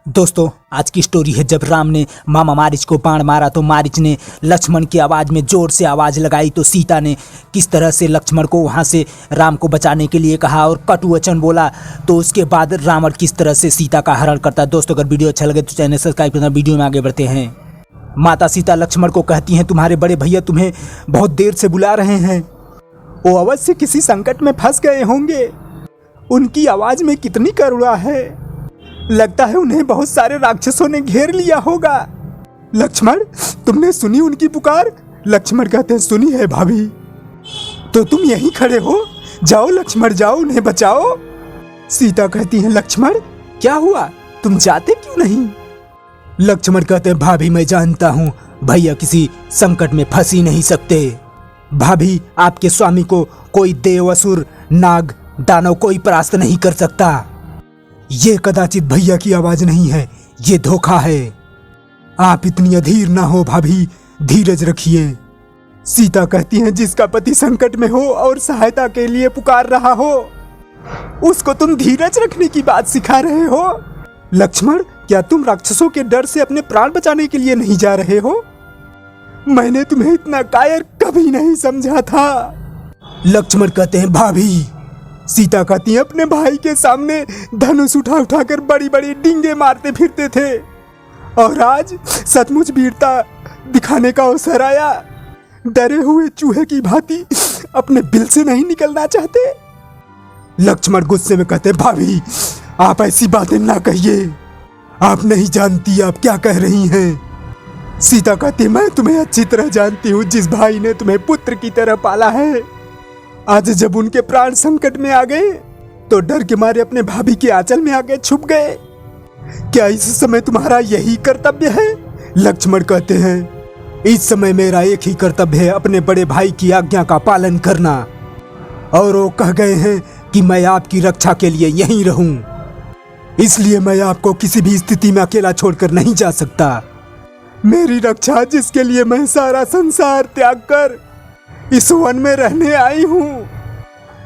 दोस्तों आज की स्टोरी है जब राम ने मामा मारीच को बाण मारा तो मारीच ने लक्ष्मण की आवाज़ में ज़ोर से आवाज़ लगाई तो सीता ने किस तरह से लक्ष्मण को वहाँ से राम को बचाने के लिए कहा और कटु वचन बोला। तो उसके बाद रावण किस तरह से सीता का हरण करता है। दोस्तों अगर वीडियो अच्छा लगे तो चैनल सब्सक्राइब करना। वीडियो में आगे बढ़ते हैं। माता सीता लक्ष्मण को कहती हैं तुम्हारे बड़े भैया तुम्हें बहुत देर से बुला रहे हैं। वो अवश्य किसी संकट में फंस गए होंगे। उनकी आवाज़ में कितनी करुणा है। लगता है उन्हें बहुत सारे राक्षसों ने घेर लिया होगा। लक्ष्मण तुमने सुनी उनकी पुकार। लक्ष्मण कहते हैं सुनी है भाभी। तो तुम यहीं खड़े हो, जाओ लक्ष्मण जाओ उन्हें बचाओ। सीता कहती है लक्ष्मण क्या हुआ, तुम जाते क्यों नहीं। लक्ष्मण कहते हैं भाभी मैं जानता हूँ भैया किसी संकट में फंस ही नहीं सकते। भाभी आपके स्वामी को कोई देव असुर नाग दानव कोई परास्त नहीं कर सकता। ये कदाचित भैया की आवाज नहीं है, ये धोखा है। आप इतनी अधीर ना हो भाभी, धीरज रखिए। सीता कहती है जिसका पति संकट में हो और सहायता के लिए पुकार रहा हो उसको तुम धीरज रखने की बात सिखा रहे हो। लक्ष्मण क्या तुम राक्षसों के डर से अपने प्राण बचाने के लिए नहीं जा रहे हो। मैंने तुम्हें इतना कायर कभी नहीं समझा था। लक्ष्मण कहते हैं भाभी। सीता कहती है अपने भाई के सामने धनुष उठा उठाकर बड़ी बड़ी डींगे मारते फिरते थे और आज सचमुच वीरता दिखाने का अवसर आया। डरे हुए चूहे की भांति अपने बिल से नहीं निकलना चाहते। लक्ष्मण गुस्से में कहते भाभी आप ऐसी बातें ना कहिए, आप नहीं जानती आप क्या कह रही हैं। सीता कहती मैं तुम्हें अच्छी तरह जानती हूँ। जिस भाई ने तुम्हें पुत्र की तरह पाला है आज जब उनके प्राण संकट में आ गए तो डर के मारे अपने भाभी के आंचल में आके छुप गए। क्या इस समय तुम्हारा यही कर्तव्य है। लक्ष्मण कहते हैं इस समय मेरा एक ही कर्तव्य है अपने बड़े भाई की आज्ञा का पालन करना। और वो कह गए हैं कि मैं आपकी रक्षा के लिए यहीं रहूं, इसलिए मैं आपको किसी भी स्थिति में अकेला छोड़कर नहीं जा सकता। मेरी रक्षा जिसके लिए मैं सारा संसार त्याग कर इस वन में रहने आई हूँ,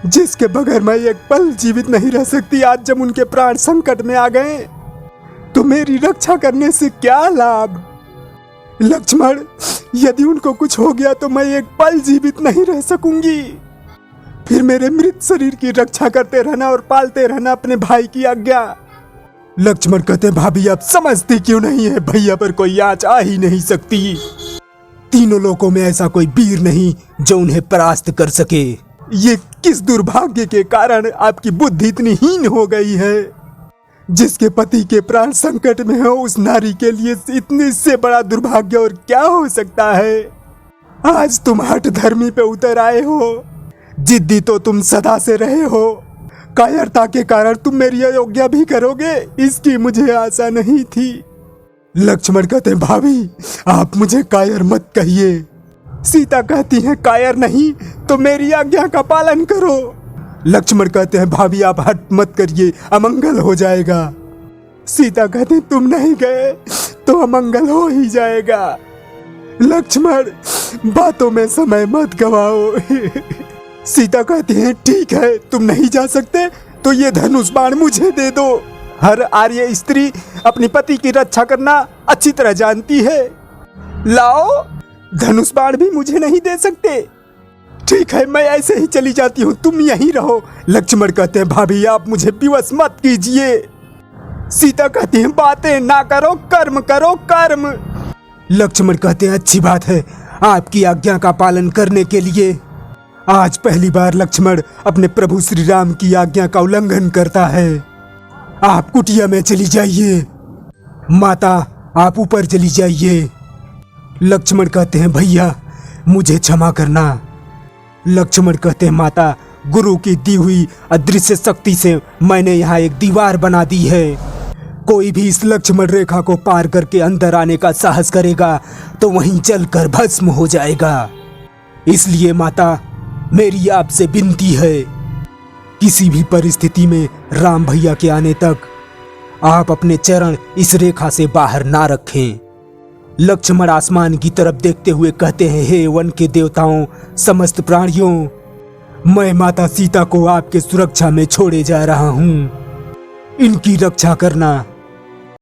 जिसके बगैर मैं एक पल जीवित नहीं रह सकती। आज जब उनके प्राण संकट में आ गए तो मेरी रक्षा करने से क्या लाभ। लक्ष्मण यदि उनको कुछ हो गया तो मैं एक पल जीवित नहीं रह सकूंगी। फिर मेरे मृत शरीर की रक्षा करते रहना और पालते रहना अपने भाई की आज्ञा। लक्ष्मण कहते भाभी आप समझती क्यों नहीं है, भैया पर कोई आँच आ ही नहीं सकती। तीनों लोकों में ऐसा कोई वीर नहीं जो उन्हें परास्त कर सके। ये किस दुर्भाग्य के कारण आपकी बुद्धि इतनी हीन हो गई है। जिसके पति के प्राण संकट में हो उस नारी के लिए इतने से बड़ा दुर्भाग्य और क्या हो सकता है। आज तुम हठ धर्मी पे उतर आए हो, जिद्दी तो तुम सदा से रहे हो। कायरता के कारण तुम मेरी अवज्ञा भी करोगे इसकी मुझे आशा नहीं थी। लक्ष्मण कहते हैं भाभी आप मुझे कायर मत कहिए। सीता कहती है कायर नहीं तो मेरी आज्ञा का पालन करो। लक्ष्मण कहते हैं भाभी आप हट मत करिए, अमंगल हो जाएगा। सीता कहते हैं तुम नहीं गए तो अमंगल हो ही जाएगा। लक्ष्मण बातों में समय मत गवाओ। सीता कहती है ठीक है तुम नहीं जा सकते तो ये धनुष बाण मुझे दे दो। हर आर्य स्त्री अपनी पति की रक्षा करना अच्छी तरह जानती है। लाओ धनुष बाण भी मुझे नहीं दे सकते। ठीक है मैं ऐसे ही चली जाती हूँ, तुम यहीं रहो। लक्ष्मण कहते हैं भाभी आप मुझे विवश मत कीजिए। सीता कहती है बातें ना करो कर्म करो कर्म। लक्ष्मण कहते हैं अच्छी बात है आपकी आज्ञा का पालन करने के लिए। आज पहली बार लक्ष्मण अपने प्रभु श्री राम की आज्ञा का उल्लंघन करता है। आप कुटिया में चली जाइए, माता आप ऊपर चली जाइए। लक्ष्मण कहते हैं भैया मुझे क्षमा करना। लक्ष्मण कहते हैं माता गुरु की दी हुई अदृश्य शक्ति से मैंने यहाँ एक दीवार बना दी है। कोई भी इस लक्ष्मण रेखा को पार करके अंदर आने का साहस करेगा तो वहीं जलकर भस्म हो जाएगा। इसलिए माता मेरी आपसे विनती है किसी भी परिस्थिति में राम भैया के आने तक आप अपने चरण इस रेखा से बाहर ना रखें। लक्ष्मण आसमान की तरफ देखते हुए कहते हैं हे वन के देवताओं समस्त प्राणियों मैं माता सीता को आपके सुरक्षा में छोड़े जा रहा हूँ। इनकी रक्षा करना